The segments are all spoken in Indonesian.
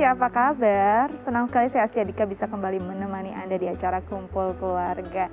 apa kabar? Senang sekali saya Asya Dika bisa kembali menemani Anda di acara Kumpul Keluarga.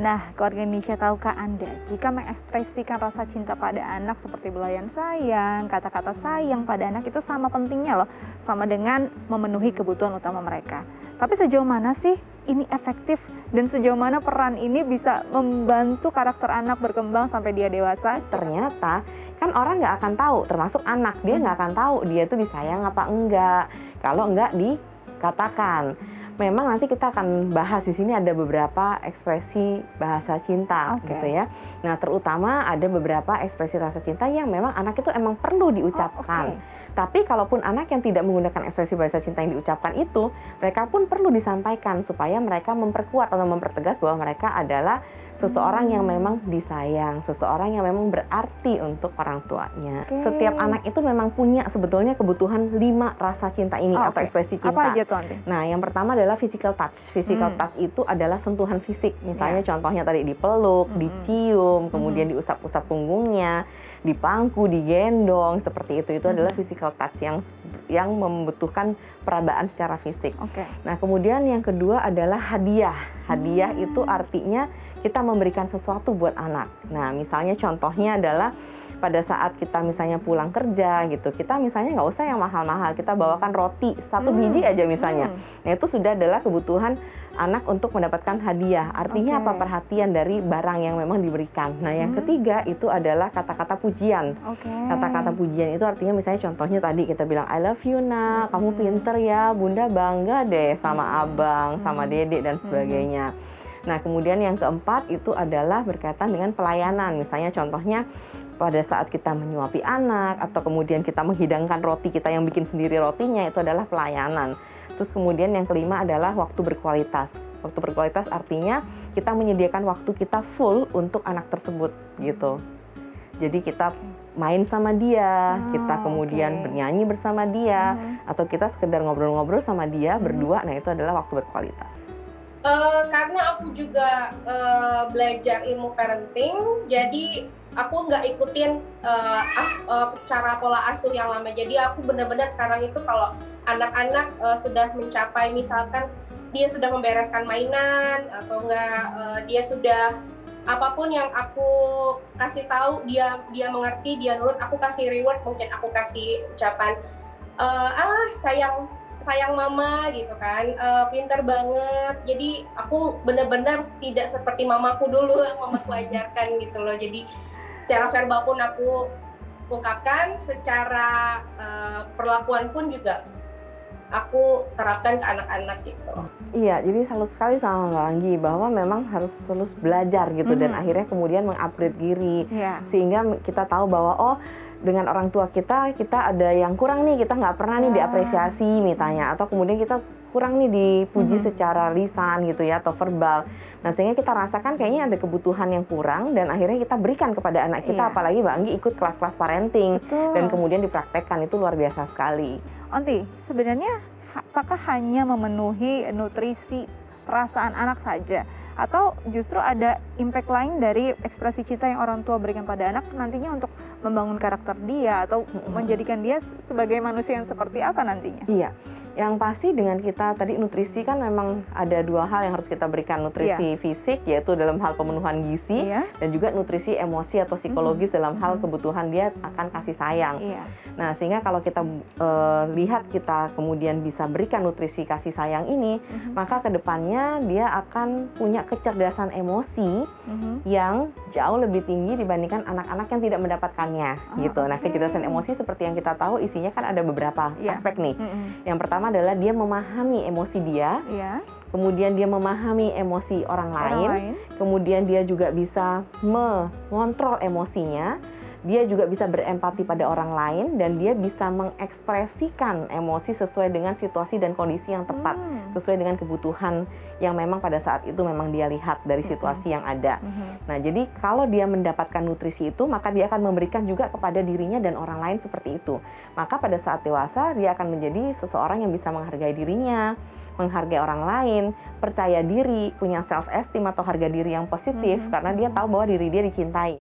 Nah, keluarga Indonesia tahukah Anda, jika mengekspresikan rasa cinta pada anak seperti belayan sayang, kata-kata sayang pada anak itu sama pentingnya loh, sama dengan memenuhi kebutuhan utama mereka. Tapi sejauh mana sih ini efektif dan sejauh mana peran ini bisa membantu karakter anak berkembang sampai dia dewasa? Ternyata kan orang nggak akan tahu, termasuk anak, dia nggak akan tahu dia tuh disayang apa enggak kalau nggak dikatakan. Memang nanti kita akan bahas di sini ada beberapa ekspresi bahasa cinta, gitu ya. Nah, terutama ada beberapa ekspresi rasa cinta yang memang anak itu emang perlu diucapkan. Tapi kalaupun anak yang tidak menggunakan ekspresi bahasa cinta yang diucapkan itu, mereka pun perlu disampaikan supaya mereka memperkuat atau mempertegas bahwa mereka adalah seseorang yang memang disayang, seseorang yang memang berarti untuk orang tuanya. Setiap anak itu memang punya sebetulnya kebutuhan 5 rasa cinta ini atau ekspresi cinta. Apa aja tuh, Ante? Nah, yang pertama adalah physical touch. Physical touch itu adalah sentuhan fisik. Misalnya contohnya tadi dipeluk, dicium, kemudian diusap-usap punggungnya, dipangku, digendong, seperti itu. Itu adalah physical touch yang membutuhkan perabaan secara fisik. Nah, kemudian yang kedua adalah hadiah. Hadiah itu artinya kita memberikan sesuatu buat anak. Nah, misalnya contohnya adalah pada saat kita misalnya pulang kerja gitu, kita misalnya nggak usah yang mahal-mahal, kita bawakan roti 1 biji aja misalnya. Nah, itu sudah adalah kebutuhan anak untuk mendapatkan hadiah. Artinya apa? Perhatian dari barang yang memang diberikan. Nah, yang ketiga itu adalah kata-kata pujian. Kata-kata pujian itu artinya misalnya contohnya tadi kita bilang I love you nak, kamu pinter ya, bunda bangga deh sama abang, sama dedek dan sebagainya. Nah, kemudian yang keempat itu adalah berkaitan dengan pelayanan. Misalnya contohnya pada saat kita menyuapi anak atau kemudian kita menghidangkan roti, kita yang bikin sendiri rotinya, itu adalah pelayanan. Terus kemudian yang kelima adalah waktu berkualitas. Waktu berkualitas artinya kita menyediakan waktu kita full untuk anak tersebut gitu. Jadi kita main sama dia, kita kemudian bernyanyi bersama dia, atau kita sekedar ngobrol-ngobrol sama dia berdua. Nah, itu adalah waktu berkualitas. Karena aku juga belajar ilmu parenting, jadi aku nggak ikutin cara pola asuh yang lama. Jadi aku benar-benar sekarang itu kalau anak-anak sudah mencapai, misalkan dia sudah membereskan mainan atau enggak, dia sudah apapun yang aku kasih tahu dia mengerti, dia nurut, aku kasih reward, mungkin aku kasih ucapan sayang mama gitu kan, pinter banget. Jadi aku benar-benar tidak seperti mamaku dulu yang mamaku ajarkan gitu loh. Jadi secara verbal pun aku ungkapkan, secara perlakuan pun juga aku terapkan ke anak-anak gitu. Iya, jadi salut sekali sama Mbak Anggi bahwa memang harus terus belajar gitu dan akhirnya kemudian mengupgrade diri sehingga kita tahu bahwa dengan orang tua kita ada yang kurang nih, kita nggak pernah nih diapresiasi misalnya, atau kemudian kita kurang nih dipuji secara lisan gitu ya, atau verbal. Nah, sehingga kita rasakan kayaknya ada kebutuhan yang kurang dan akhirnya kita berikan kepada anak kita, apalagi Mbak Anggi ikut kelas-kelas parenting dan kemudian dipraktekkan, itu luar biasa sekali. Onti, sebenarnya apakah hanya memenuhi nutrisi perasaan anak saja? Atau justru ada impact lain dari ekspresi cinta yang orang tua berikan pada anak nantinya untuk membangun karakter dia atau menjadikan dia sebagai manusia yang seperti apa nantinya? Iya, yang pasti dengan kita tadi nutrisi kan memang ada 2 hal yang harus kita berikan. Nutrisi fisik yaitu dalam hal pemenuhan gizi dan juga nutrisi emosi atau psikologis dalam hal kebutuhan dia akan kasih sayang. Nah, sehingga kalau kita lihat kita kemudian bisa berikan nutrisi kasih sayang ini, maka kedepannya dia akan punya kecerdasan emosi yang jauh lebih tinggi dibandingkan anak-anak yang tidak mendapatkannya gitu. Nah, kecerdasan emosi seperti yang kita tahu isinya kan ada beberapa aspek nih. Yang pertama adalah dia memahami emosi dia, kemudian dia memahami emosi orang lain, kemudian dia juga bisa mengontrol emosinya, dia juga bisa berempati pada orang lain, dan dia bisa mengekspresikan emosi sesuai dengan situasi dan kondisi yang tepat, sesuai dengan kebutuhan yang memang pada saat itu memang dia lihat dari situasi yang ada. Nah, jadi kalau dia mendapatkan nutrisi itu, maka dia akan memberikan juga kepada dirinya dan orang lain seperti itu. Maka pada saat dewasa, dia akan menjadi seseorang yang bisa menghargai dirinya, menghargai orang lain, percaya diri, punya self esteem atau harga diri yang positif, karena dia tahu bahwa diri dia dicintai.